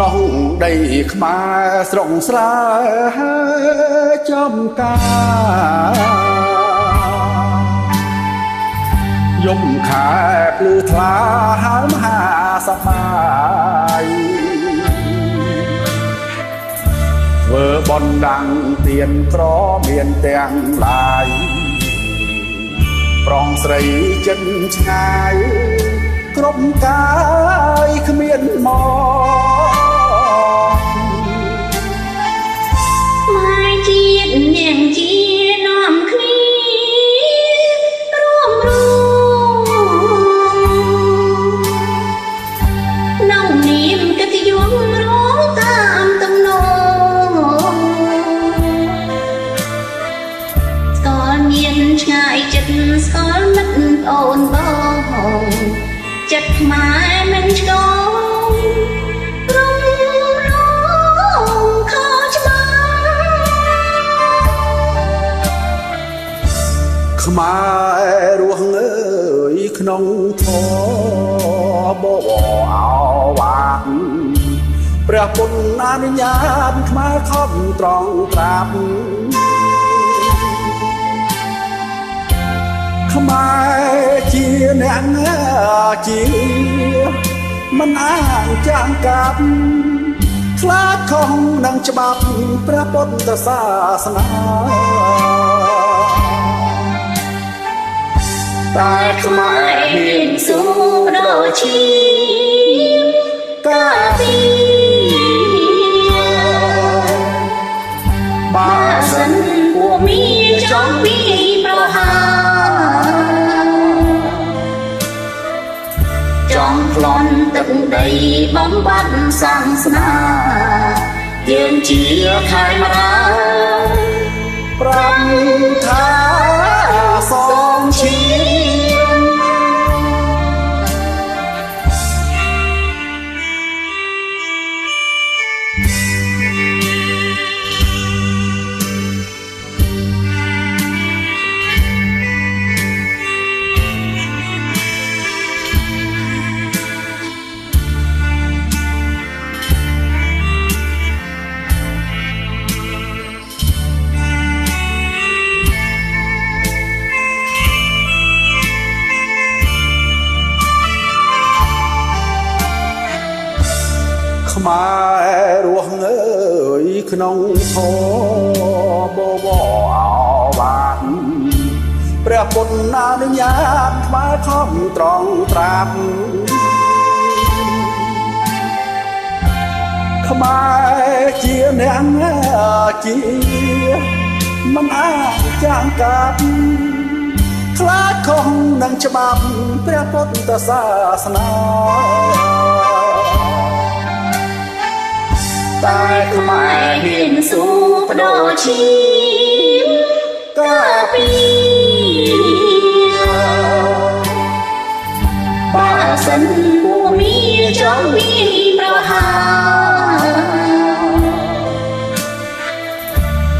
នោះដីខ្មែរស្រុកស្រែចំការយំខែភ្លឺថ្លាហើយមហាសប្បាយធ្វើបន់ដាំងទៀនក្រមានទាំងឡាយប្រងស្រីចិនឆ្ងាយគ្រប់កាយគ្មានមកម៉ែជាតិនាងជានាំគ្នារួមនងនាមកិត្តិយសរងតាមទំនងស្គាល់មានឆ្ងាយចិត្តស្គាល់មិត្តប្អូនបងចិត្តខ្មែរមិនឆ្កងរំលងខោច្បាស់ខ្មែររស់អើយក្នុងធម៌បបអោវាក់ព្រះពុទ្ធអនុញ្ញាតខ្មែរខំត្រង់ត្រាប់ខ្មែរជាអ្នកជាមិនអាងចាងកាប់ខ្លាចខុសនឹងច្បាប់ព្រះពុទ្ធសាសនាតែខ្មែរហ៊ានស៊ូដល់ជីកាពីបើសិនពួកមានចង់ពីប្រហាចង់ប្លន់ទឹកដីបំបត្តិសាសនាយើងជាខេមរាប្រាប់ថាសងឈាមខ្មែររស់អើយក្នុងធម៌បបអោវាក់ព្រះពុទ្ធអនុញ្ញាតខ្មែរខំត្រង់ត្រាប់ខ្មែរជាអ្នកជាមិនអាចចាងកាប់ខ្លាចខុសនឹងច្បាប់ព្រះពុទ្ធសាសនាតែខ្មែរហ៊ានស៊ូបដូរឈាមកាពីបើសិនពួកមានចង់មានប្រហា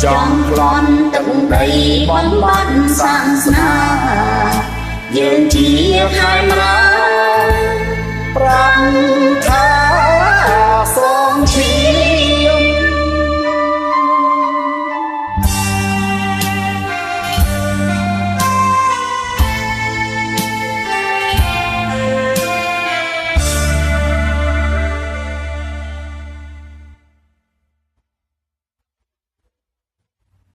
ចង់ប្លន់ទឹកដីបំបត្តិសាសនាយើងជាខេមរាប្រាប់